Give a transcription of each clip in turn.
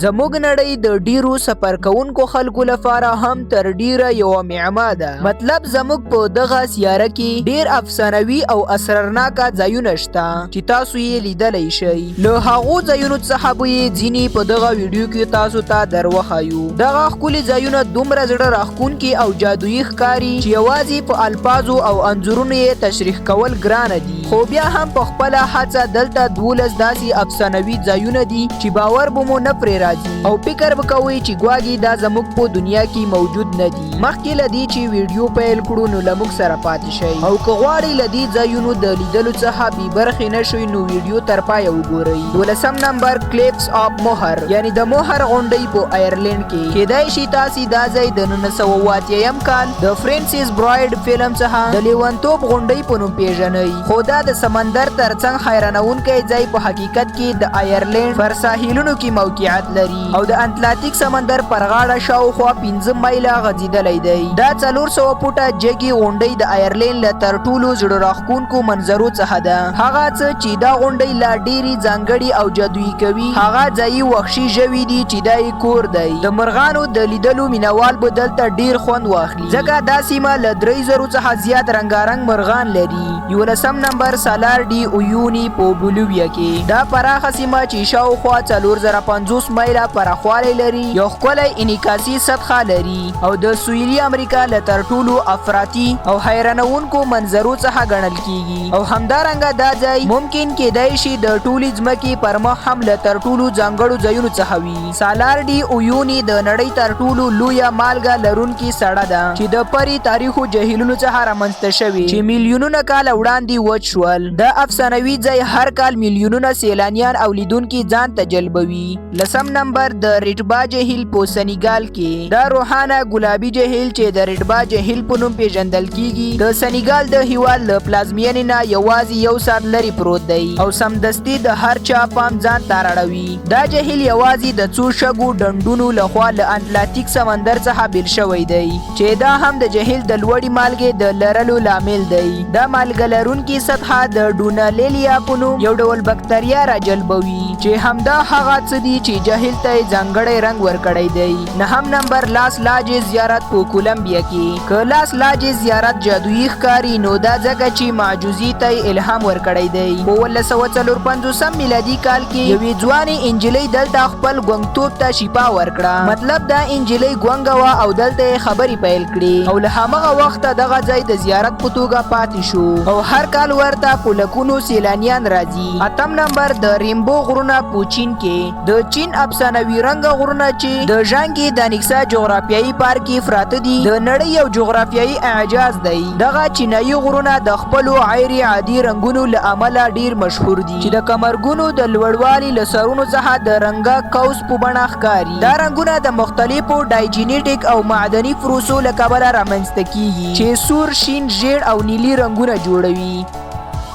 زموږ نړۍ د ډیرو سفر کوونکو خلکو لپاره هم تر ډیره یو معما ده. مطلب زموږ په دغه سیاره کې ډیر افسانوي او اسرارناکه ځایونه شته چې تاسو یې لیدلی شئ. له هغو ځایونو څخه به یې ځینې په دغه ویډیو کې تاسو ته دروښیو. دغه ښکلي ځایونه دومره زړه راښکونکي او جادويي ښکاري چې یوازې په الفاظو او انځورونو یې تشریح کول ګرانه دي. خو بیا هم په خپله هڅه دلته 12 داسې افسانوي ځایونه دي چې باور به مو نه پرې راځي او فکر به کوئ چې ګواګې دا زموږ په دنیا کې موجود نه دي. مخکې له دې چې ویډیو پیل کړو نو له موږ سره پاتې شئ او که غواړئ له دې ځایونو د لیدلو څخه بې برخې نه شئ نو ویډیو تر پایه وګورئ. 12 نمبر کلیپس اف موهر یعنی د موهر غونډۍ په آیرلینډ کې. کیدای شي تاسې دا ځای د 1980 کال د فرانسیس برایډ فلم څخه د لیونتوب غونډۍ په نوم پیژنئ. خو دا د سمندر ترڅنګ حیرانوونکی ځای په حقیقت کې د آیرلینډ پر ساحلونو کې موقعیت لري او د اتلانتیک سمندر پر غاړه شاوخوا 15 مایله غځېدلی دی. دا 400 فوټه جګې غونډۍ د آیرلینډ له تر ټولو زړه راښکونکو منظرو څخه ده. هغه څه چې دا غونډۍ لا ډېرې ځانګړې او جادويي کوي هغه ځایي وحشي ژوي دي چې دا یې کور دی. د مرغانو د لیدلو مینوال به دلته ډېر خوند واخلي ځکه دا سیمه له 3000 څخه زیات رنګارنګ مرغان لري. 11 نمبر سالار ډي اویوني په بولیویا کې. دا پراخه سیمه چې شاوخوا 4050 مایله پراخوالی لري یو ښکلی انعکاسي سطحه لري او د سویلي امریکا له تر ټولو افراطي او حیرانوونکو منظرو څخه ګڼل کیږي او همدارنګه دا ځای ممکن کیدای شي د ټولې ځمکې پر مخ هم له تر ټولو ځانګړو ځایونو څخه وي. سالار ډي اویوني د نړۍ تر ټولو لویه مالګه لرونکې سړه ده چې د پري تاریخو جهیلونو څخه رامنځته شوې چې میلیونونه کاله وړاندې وچ شول. دا افسانوي ځای هر کال میلیونونه سیلانیان او لیدونکي ځان ته جلبوي. 10 نمبر د ریټبا جهیل په سنیګال کې. دا روښانه ګلابي جهیل چې د ریټبا جهیل په نوم پیژندل کیږي د سنیګال د هیواد له پلازمینې نه یوازې یو ساعت لرې پروت دی او سمدستي د هر چا پام ځان ته راړوي. دا جهیل یوازې د څو شګو ډنډونو لخوا له اتلانتیک سمندر څخه بیل شوی دی چې دا هم د جهیل د لوړې مالګې د لرلو لامل دی. دا مالګه لرونکې سطحه د ډونالیلیا په نوم یو ډول بکتریا راجلبوي چې همدا هغه څه دي چې جهیل ته ځانګړی رنګ ورکړی دی. 9 نمبر لاس لاجز زیارت په کولمبیا کې. که لاس لاجز زیارت جادويي ښکاري نو دا ځکه چې معجزې ته الهام ورکړی دی. په 1954 میلادي کال کې یوې ځوانې انجلۍ دلته خپل ګونګتوب ته شفا ورکړه. مطلب دا انجلۍ ګونګه وه او دلته یې خبرې پیل کړې او له همغه وخته دغه ځای د زیارت په توګه پاتې شو او هر کال ورته په لکونو سیلانیان راځي. 8 نمبر د ریمبو غرونه په چین کې. د چین افسانوي رنګ غرونه چې د ژانګې د نیکسا جغرافیایي پارک کې پراته دي د نړۍ یو جغرافیایي اعجاز دی. دغه چینایي غرونه د خپلو غیر عادي رنګونو له امله ډیر مشهور دي چې د کمرګونو د لوړوالي له سرونو څخه د رنګه قوس په بڼه ښکاري. دا رنګونه د مختلفو ډایجینیټیک او معدني پروسو له کبله رامنځته کیږي چې سور، شین، ژیړ او نیلي رنګونه جوړوي.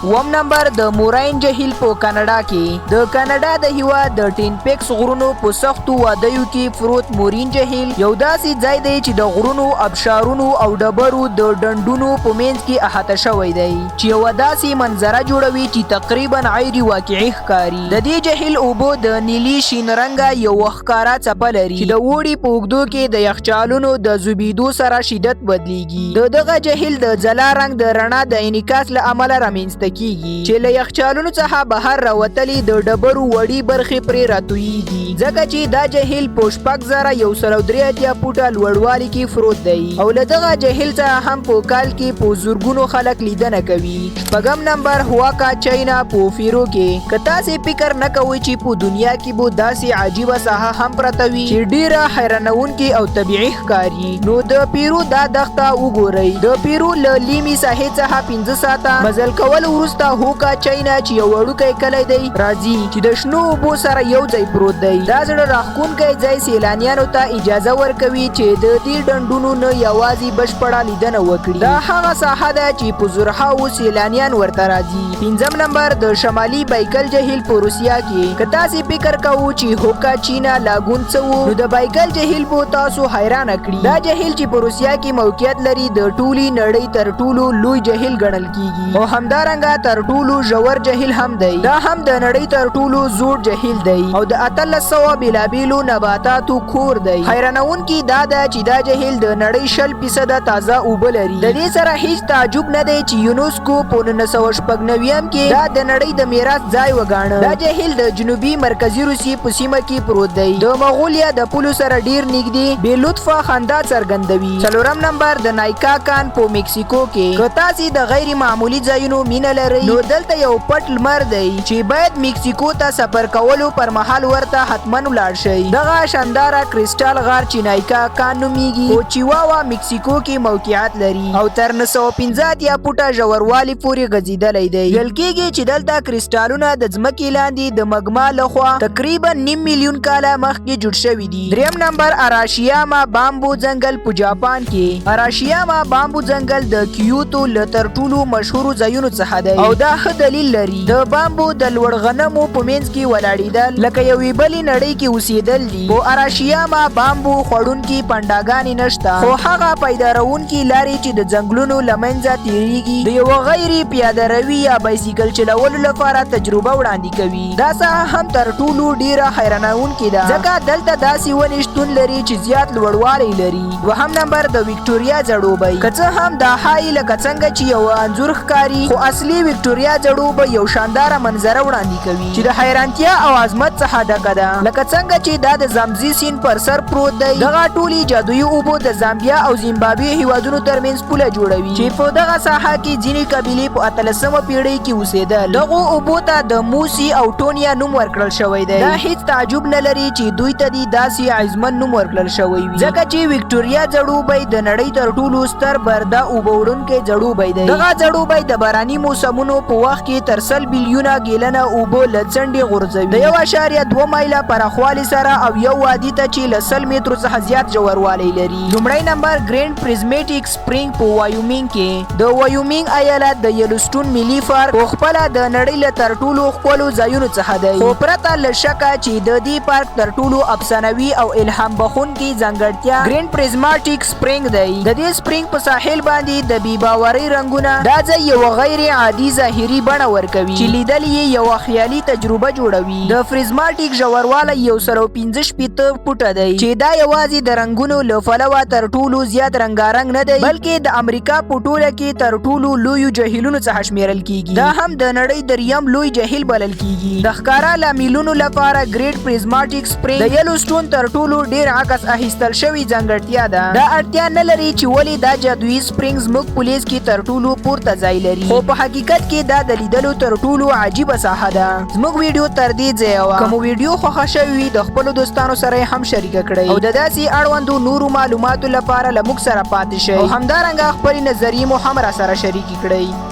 9 نمبر د مورین جهیل په کاناډا کې. د کاناډا د هیواد د ټینپیکس غرونو په سختو وادیو کې پروت مورین جهیل یو داسې ځای دی چې د غرونو، ابشارونو او ډبرو د ډنډونو په منځ کې احاطه شوی دی چې یوه داسې منظره جوړوي چې تقریبا غیر واقعي ښکاري. د دې جهیل اوبو د نیلي شین رنګه یو ښکاره څپه لري چې د اوړي په اوږدو کې د یخچالونو د ذوبېدو سره شدت بدلیږي. د دغه جهیل د ځلا رنګ د رڼا د انعکاس له امله رامنځته کیږي چې له یخچالونو څخه بهر راوتلي د ډبرو وړې برخې پرې راتویږي ځکه چې دا جهیل په 6183 فوټه لوړوالي کې پروت دی او له دغه جهیل څخه هم په کال کې په زرګونو خلک لیدنه کوي. 8 نمبر هواکا چاینا په پیرو کې. که تاسې فکر نه کوئ چې په دنیا کې به داسې عجیبه ساحه هم پرته وي چې ډیره حیرانوونکې او طبیعي ښکاري نو د پیرو دا دښته وګورئ. د پیرو له لیمي ساحې څخه 15 ساعته مزل کول وروسته هوکا چاینا چې یو وړوکی کلی دی راځي چې د شنو اوبو سره یو ځای پروت دی. دا زړه راښکونکی ځای سیلانیانو ته اجازه ورکوي چې د دې ډنډونو نه یوازې بشپړه لیدنه وکړي. دا هغه ساحه ده چې په زرهاوو سیلانیان ورته راځي. 5 نمبر د شمالي بایکل جهیل په روسیا کې. که تاسې فکر کوو چې هوکا چینا لاګون څه و نو د بایکل جهیل به تاسو حیرانه کړي. دا جهیل چې په روسیا کې موقعیت لري د ټولې نړۍ تر ټولو لوی جهیل ګڼل کیږي او همدارنګه ځکه تر ټولو ژور جهیل هم دی. دا هم د نړۍ تر ټولو زوړ جهیل دی او د 1800 بیلابیلو نباتاتو کور دی. حیرانوونکي دا ده چې دا جهیل د نړۍ 60% تازه اوبه لري. د دې سره هیڅ تعجب نه دی چې یونسکو په 1996 کې دا د نړۍ د میراث ځای وګاڼه. دا جهیل د جنوبي مرکزي روسیې په سیمه کې پروت دی. د مغولیا د پولو سره ډیر نږدې بې لطفه خندا څرګندوي. څلورم نمبر د نایکا کان په میکسیکو کې. که تاسې د غیر معمولی ځایونو مینه لرئ نو دلته یو پټ لمر دی چې باید میکسیکو ته سفر کولو پر مهال ورته حتما ولاړ شئ. دغه شانداره کریسټال غار چې نایکا کان نومیږي په چیواوا میکسیکو کې موقعیت لري او تر 950 فوټه ژوروالی پورې غځیدلی دی. ویل کېږي چې دلته کریسټالونه د ځمکې لاندې د مګما لخوا تقریبا 9 میلیون کاله مخکې جوړ شوي دي. دریم نمبر اراشیاما بامبو ځنګل په جاپان کې. اراشیاما بامبو ځنګل د کیوتو له تر ټولو مشهورو ځایونو څخه دی او دا ښه دلیل لري. د بامبو د لوړ غنمو په منځ کې ولاړېدل لکه یوې بلې نړۍ کې اوسېدل دي. په اراشیاما بامبو خوړونکي پنډاګانې نشته خو هغه پیداروونکي لارې چې د ځنګلونو له منځه تېرېږي د یوه غیر پیاده روي یا بایسیکل چلولو لپاره تجربه وړاندې کوي. دا ساحه هم تر ټولو ډیره حیرانوونکې ده ځکه دلته داسې ونې شتون لري چې زیات لوړوالی لري. دوهم نمبر د ویکټوریا ځړوبی. که څه هم دا ښایي لکه څنګه چې یو انځور ښکاري خو اصلي ویکټوریا ځړوبی یو شانداره منظره وړاندې کوي چې د حیرانتیا او عظمت څخه ډکه ده. لکه څنګه چې دا د زمزي سیند پر سر پروت دی. دغه ټولې جادويي اوبو د زامبیا او زیمبابوې هیوادونو ترمنځ پوله جوړوي چې په دغه ساحه کې ځینې قبیلې په 18مه پیړۍ کې اوسېدل. دغو اوبو ته د موسی او ټونیا نوم ورکړل شوی دی. دا هیڅ تعجب نه لري چې دوی ته دې داسې عظمت نوم ورکړل شوی وي ځکه چې ویکټوریا ځړوبی د نړۍ تر ټولو ستر برده اوبه وړونکی ځړوبی دی. دغه ځړوبی د باراني موسمونو په وخت کې تر 100 بیلیونه ګیلنه اوبه له څنډې غورځوي د 1.2 مایله پراخوالي سره او یو وادي ته چې له 100 مترو څخه زیات ژوروالی لري. لومړی نمبر ګرینډ پریزمیټیک سپرینګ په وایومینګ کې. د وایومینګ ایالت د یلوسټون ملي پارک په خپله د نړۍ له تر ټولو ښکلو ځایونو څخه دی خو پرته له شکه چې د دې پارک تر ټولو افسانوي او الهام بخښونکې ځانګړتیا ګرینډ پریزماټیک سپرینګ دی. د دې سپرینګ په ساحل باندې د بې باورۍ رنګونه دا ځای یوه غیر عادي ظاهري بڼه ورکوي چې لیدل یې یوه خیالي تجربه جوړوي. د پریزماټیک ژوروالی 115 فوټه دی چې دا یوازې د رنګونو له پلوه تر ټولو زیات رنګارنګ نه دی بلکې د امریکا په ټوله کې تر ټولو لویو جهیلونو څخه شمیرل کیږي. دا هم د نړۍ دریم لوی جهیل بلل کیږي. د ښکارا لاملونو لپاره ګریډ پریزماټیک سپرینګ د یلوسټون تر ټولو ډیر عکس اخیستل شوی ځانګړتیا ده. دا اړتیا نه لري چې ولې دا جادويي سپرینګ زموږ په لیست کې تر ټولو پورته ځای لري خو په حقیقت کې دا د لیدلو تر ټولو عجیبه ساحه ده. زموږ ویډیو تر دې ځایه وه. که مو ویډیو خوښه شوې وي د خپلو دوستانو سره هم شریکه کړئ او د داسې اړوندو نورو معلوماتو لپاره له موږ سره پاتې شئ او همدارنګه خپلې نظریې مو هم را سره شریکې کړئ.